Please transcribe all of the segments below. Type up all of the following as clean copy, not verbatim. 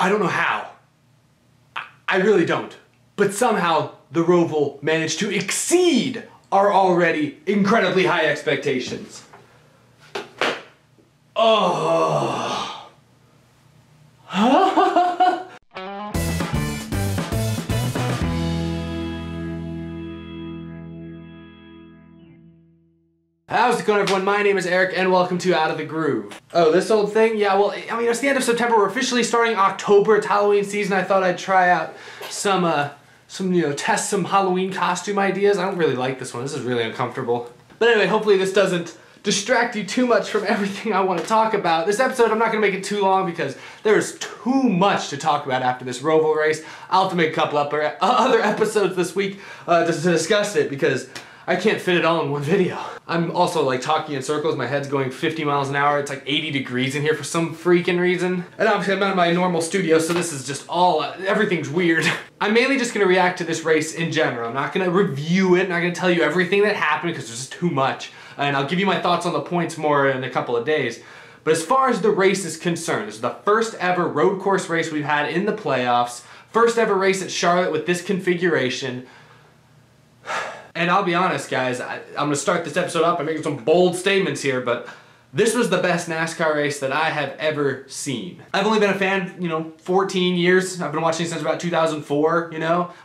I don't know how. I really don't. But somehow the ROVAL managed to exceed our already incredibly high expectations. Oh. How's it going, everyone? My name is Eric and welcome to Out of the Groove. Oh, this old thing? Yeah, well, I mean, it's the end of September. We're officially starting October. It's Halloween season. I thought I'd try out test some Halloween costume ideas. I don't really like this one. This is really uncomfortable. But anyway, hopefully this doesn't distract you too much from everything I want to talk about. This episode, I'm not going to make it too long because there's too much to talk about after this ROVAL race. I'll have to make a couple other episodes this week to discuss it because I can't fit it all in one video. I'm also like talking in circles, my head's going 50 miles an hour, it's like 80 degrees in here for some freaking reason. And obviously I'm not in my normal studio, so this is just everything's weird. I'm mainly just gonna react to this race in general. I'm not gonna review it, I'm not gonna tell you everything that happened because there's just too much. And I'll give you my thoughts on the points more in a couple of days. But as far as the race is concerned, this is the first ever road course race we've had in the playoffs, first ever race at Charlotte with this configuration. And I'll be honest, guys, I'm going to start this episode up by making some bold statements here, but this was the best NASCAR race that I have ever seen. I've only been a fan, 14 years. I've been watching since about 2004,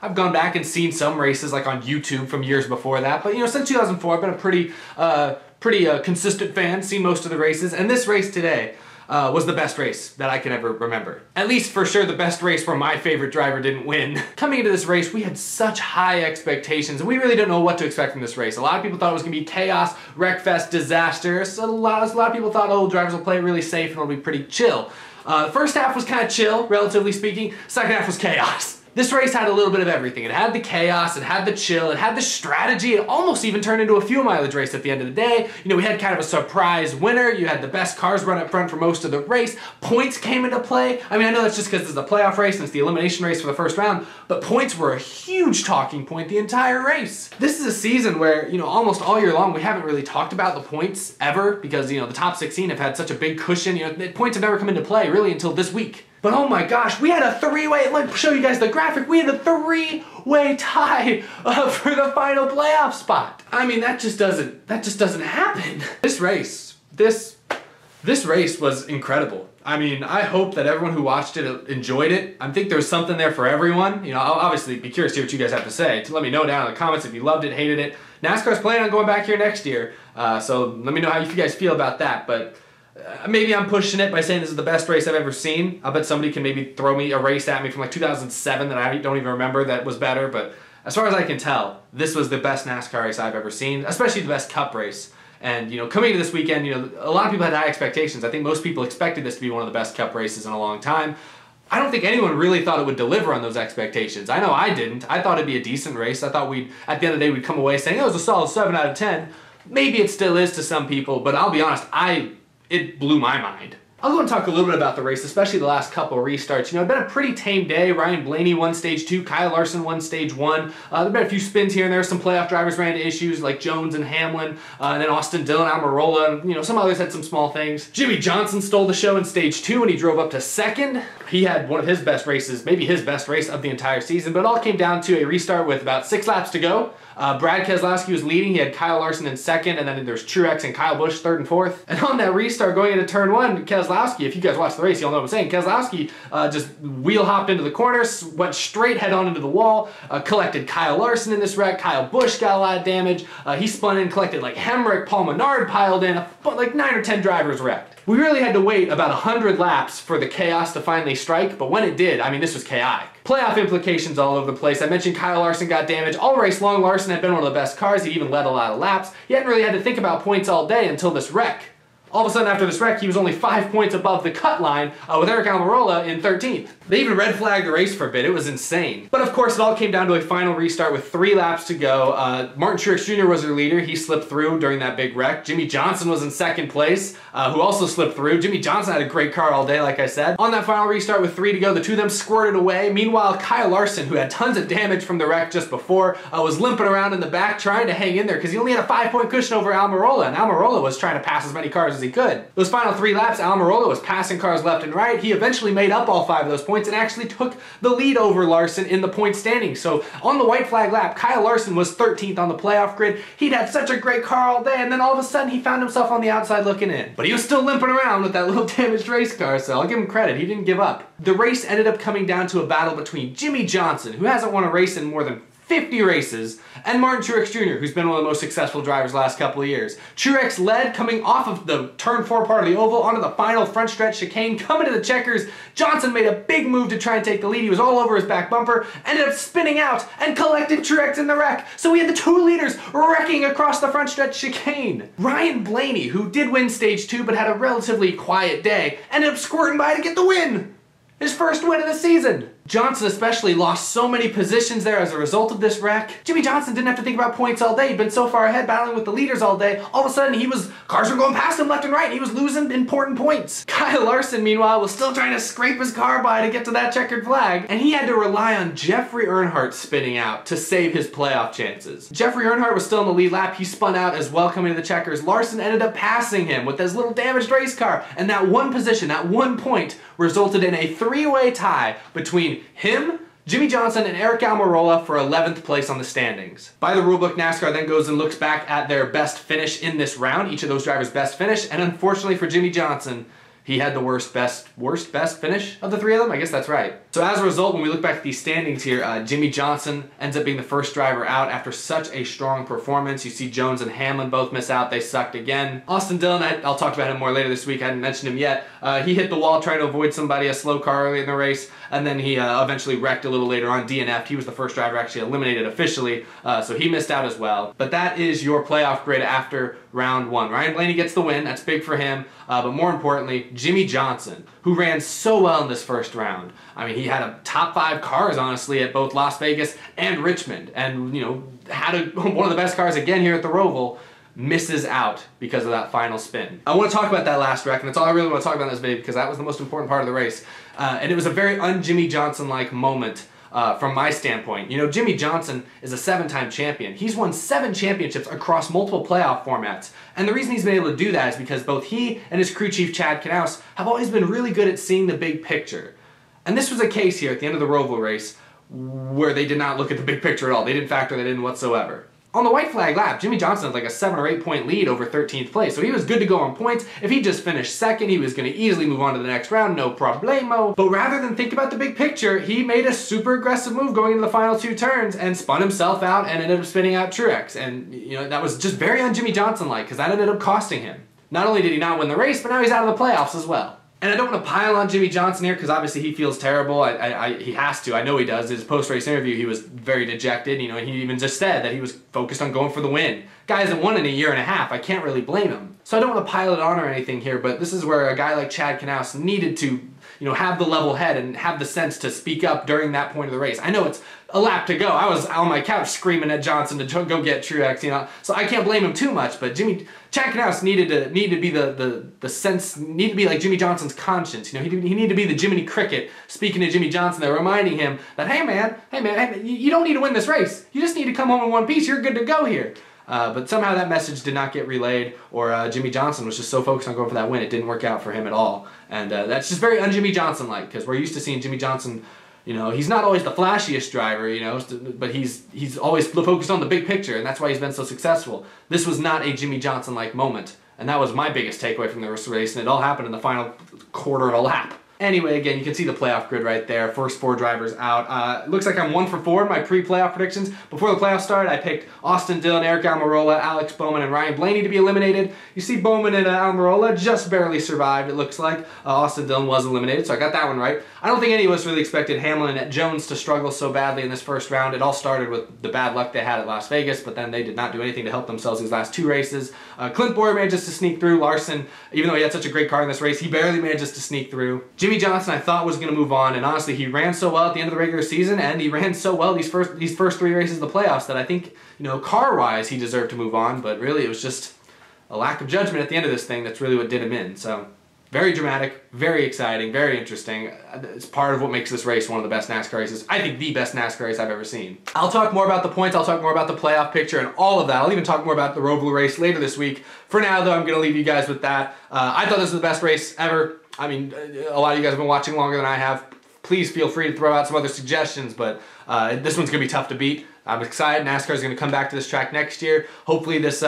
I've gone back and seen some races like on YouTube from years before that, but since 2004 I've been a pretty consistent fan, seen most of the races, and this race today was the best race that I can ever remember. At least for sure the best race where my favorite driver didn't win. Coming into this race, we had such high expectations and we really didn't know what to expect from this race. A lot of people thought it was gonna be chaos, wreckfest, disaster. So a lot of people thought, oh, drivers will play really safe and it'll be pretty chill. The first half was kind of chill, relatively speaking. Second half was chaos. This race had a little bit of everything. It had the chaos, it had the chill, it had the strategy, it almost even turned into a fuel mileage race at the end of the day. We had kind of a surprise winner, you had the best cars run up front for most of the race, points came into play. I mean, I know that's just because this is a playoff race and it's the elimination race for the first round, but points were a huge talking point the entire race. This is a season where, almost all year long we haven't really talked about the points ever because, the top 16 have had such a big cushion, points have never come into play really until this week. But oh my gosh, we had a three-way, let me show you guys the graphic, we had a three-way tie for the final playoff spot. I mean, that just doesn't happen. This race was incredible. I mean, I hope that everyone who watched it enjoyed it. I think there's something there for everyone. I'll obviously be curious to hear what you guys have to say. Let me know down in the comments if you loved it, hated it. NASCAR's planning on going back here next year, so let me know how you guys feel about that. But maybe I'm pushing it by saying this is the best race I've ever seen. I'll bet somebody can maybe throw me a race at me from like 2007 that I don't even remember that was better, but as far as I can tell, this was the best NASCAR race I've ever seen, especially the best Cup race. And coming into this weekend, a lot of people had high expectations. I think most people expected this to be one of the best Cup races in a long time. I don't think anyone really thought it would deliver on those expectations. I know I didn't. I thought it'd be a decent race. I thought at the end of the day, we'd come away saying, oh, it was a solid 7 out of 10. Maybe it still is to some people, but I'll be honest, it blew my mind. I'll go and talk a little bit about the race, especially the last couple restarts. It's been a pretty tame day. Ryan Blaney won stage 2, Kyle Larson won stage 1. There've been a few spins here and there. Some playoff drivers ran into issues like Jones and Hamlin, and then Austin Dillon, Almirola, and some others had some small things. Jimmy Johnson stole the show in stage 2 when he drove up to second. He had one of his best races, maybe his best race of the entire season, but it all came down to a restart with about 6 laps to go. Brad Keselowski was leading. He had Kyle Larson in second, and then there's Truex and Kyle Busch third and fourth. And on that restart going into turn 1, Keselowski, if you guys watched the race, you'll know what I'm saying. Keselowski just wheel hopped into the corner, went straight head on into the wall, collected Kyle Larson in this wreck. Kyle Busch got a lot of damage. He spun in, collected like Hemrick, Paul Menard piled in, like 9 or 10 drivers wrecked. We really had to wait about 100 laps for the chaos to finally strike, but when it did, I mean, this was chaotic. Playoff implications all over the place. I mentioned Kyle Larson got damaged. All race long, Larson had been one of the best cars. He even led a lot of laps. He hadn't really had to think about points all day until this wreck. All of a sudden after this wreck, he was only 5 points above the cut line with Eric Almirola in 13th. They even red flagged the race for a bit. It was insane. But of course, it all came down to a final restart with 3 laps to go. Martin Truex Jr. was their leader. He slipped through during that big wreck. Jimmy Johnson was in second place, who also slipped through. Jimmy Johnson had a great car all day, like I said. On that final restart with 3 to go, the two of them squirted away. Meanwhile, Kyle Larson, who had tons of damage from the wreck just before, was limping around in the back trying to hang in there because he only had a 5-point cushion over Almirola, and Almirola was trying to pass as many cars as he could. Those final 3 laps, Almirola was passing cars left and right. He eventually made up all 5 of those points and actually took the lead over Larson in the point standing. So on the white flag lap, Kyle Larson was 13th on the playoff grid. He'd had such a great car all day, and then all of a sudden he found himself on the outside looking in. But he was still limping around with that little damaged race car, so I'll give him credit. He didn't give up. The race ended up coming down to a battle between Jimmie Johnson, who hasn't won a race in more than 50 races, and Martin Truex Jr., who's been one of the most successful drivers the last couple of years. Truex led coming off of the turn 4 part of the oval onto the final front stretch chicane, coming to the checkers. Johnson made a big move to try and take the lead. He was all over his back bumper, ended up spinning out and collected Truex in the wreck. So we had the 2 leaders wrecking across the front stretch chicane. Ryan Blaney, who did win stage 2 but had a relatively quiet day, ended up squirting by to get the win. His first win of the season. Johnson especially lost so many positions there as a result of this wreck. Jimmie Johnson didn't have to think about points all day. He'd been so far ahead battling with the leaders all day. All of a sudden cars were going past him left and right and he was losing important points. Kyle Larson, meanwhile, was still trying to scrape his car by to get to that checkered flag. And he had to rely on Jeffrey Earnhardt spinning out to save his playoff chances. Jeffrey Earnhardt was still in the lead lap. He spun out as well coming to the checkers. Larson ended up passing him with his little damaged race car. And that one position, that 1 point, resulted in a 3-way tie between him, Jimmie Johnson, and Eric Almirola for 11th place on the standings. By the rulebook, NASCAR then goes and looks back at their best finish in this round, each of those drivers' best finish, and unfortunately for Jimmie Johnson, he had the worst best finish of the 3 of them? I guess that's right. So as a result, when we look back at these standings here, Jimmie Johnson ends up being the first driver out after such a strong performance. You see Jones and Hamlin both miss out. They sucked again. Austin Dillon, I'll talk about him more later this week. I hadn't mentioned him yet. He hit the wall trying to avoid somebody, a slow car early in the race, and then he eventually wrecked a little later on, DNF'd. He was the first driver actually eliminated officially, so he missed out as well. But that is your playoff grid after round 1. Ryan Blaney gets the win. That's big for him. But more importantly, Jimmie Johnson, who ran so well in this first round. I mean, he had a top 5 cars, honestly, at both Las Vegas and Richmond. And, you know, had one of the best cars again here at the ROVAL. Misses out because of that final spin. I want to talk about that last wreck, and that's all I really want to talk about in this video because that was the most important part of the race. And it was a very un-Jimmie Johnson-like moment from my standpoint. You know, Jimmie Johnson is a 7-time champion. He's won 7 championships across multiple playoff formats. And the reason he's been able to do that is because both he and his crew chief, Chad Knaus, have always been really good at seeing the big picture. And this was a case here at the end of the ROVAL race where they did not look at the big picture at all. They didn't factor that in whatsoever. On the white flag lap, Jimmie Johnson had like a 7 or 8 point lead over 13th place, so he was good to go on points. If he just finished 2nd, he was going to easily move on to the next round, no problemo. But rather than think about the big picture, he made a super aggressive move going into the final 2 turns and spun himself out and ended up spinning out Truex. And, you know, that was just very un-Jimmie Johnson-like because that ended up costing him. Not only did he not win the race, but now he's out of the playoffs as well. And I don't want to pile on Jimmie Johnson here because obviously he feels terrible. He has to. I know he does. His post-race interview, he was very dejected. You know, he even just said that he was focused on going for the win. Guy hasn't won in a year and a half. I can't really blame him. So I don't want to pile it on or anything here, but this is where a guy like Chad Knaus needed to, you know, have the level head and have the sense to speak up during that point of the race. I know it's a lap to go. I was on my couch screaming at Johnson to go get Truex, you know, so I can't blame him too much. But Chad Knaus needed to be the sense, needed to be like Jimmie Johnson's conscience. You know, he needed to be the Jiminy Cricket speaking to Jimmie Johnson there, reminding him that hey man, you don't need to win this race. You just need to come home in one piece. You're good to go here. But somehow that message did not get relayed, or Jimmie Johnson was just so focused on going for that win, it didn't work out for him at all. And that's just very un-Jimmie Johnson-like, because we're used to seeing Jimmie Johnson, you know, he's not always the flashiest driver, you know, but he's always focused on the big picture, and that's why he's been so successful. This was not a Jimmie Johnson-like moment, and that was my biggest takeaway from the race, and it all happened in the final quarter of a lap. Anyway, again, you can see the playoff grid right there. First 4 drivers out. Looks like I'm 1 for 4 in my pre-playoff predictions. Before the playoffs started, I picked Austin Dillon, Eric Almirola, Alex Bowman, and Ryan Blaney to be eliminated. You see Bowman and Almirola just barely survived, it looks like. Austin Dillon was eliminated, so I got that one right. I don't think any of us really expected Hamlin and Jones to struggle so badly in this first round. It all started with the bad luck they had at Las Vegas, but then they did not do anything to help themselves these last 2 races. Clint Bowyer manages to sneak through. Larson, even though he had such a great car in this race, he barely manages to sneak through. Jimmie Johnson, I thought, was going to move on, and honestly, he ran so well at the end of the regular season, and he ran so well these first 3 races of the playoffs that I think, you know, car-wise, he deserved to move on, but really it was just a lack of judgment at the end of this thing that's really what did him in. So Very dramatic, very exciting, very interesting. It's part of what makes this race one of the best NASCAR races. I think the best NASCAR race I've ever seen. I'll talk more about the points, I'll talk more about the playoff picture and all of that. I'll even talk more about the ROVAL race later this week. For now though, I'm going to leave you guys with that. I thought this was the best race ever. I mean, a lot of you guys have been watching longer than I have. Please feel free to throw out some other suggestions, but this one's going to be tough to beat. I'm excited. NASCAR is going to come back to this track next year. Hopefully this,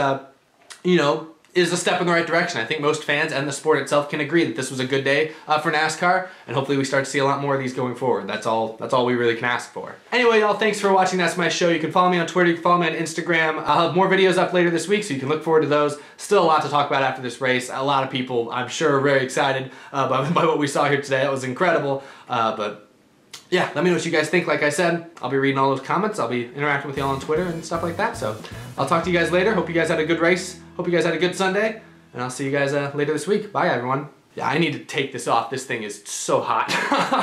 you know, is a step in the right direction. I think most fans and the sport itself can agree that this was a good day for NASCAR, and hopefully we start to see a lot more of these going forward. That's all we really can ask for. Anyway, y'all, thanks for watching. That's my show. You can follow me on Twitter, you can follow me on Instagram. I'll have more videos up later this week, so you can look forward to those. Still a lot to talk about after this race. A lot of people, I'm sure, are very excited by what we saw here today. It was incredible, but yeah, let me know what you guys think. Like I said, I'll be reading all those comments. I'll be interacting with y'all on Twitter and stuff like that. So I'll talk to you guys later. Hope you guys had a good race. Hope you guys had a good Sunday. And I'll see you guys later this week. Bye, everyone. Yeah, I need to take this off. This thing is so hot.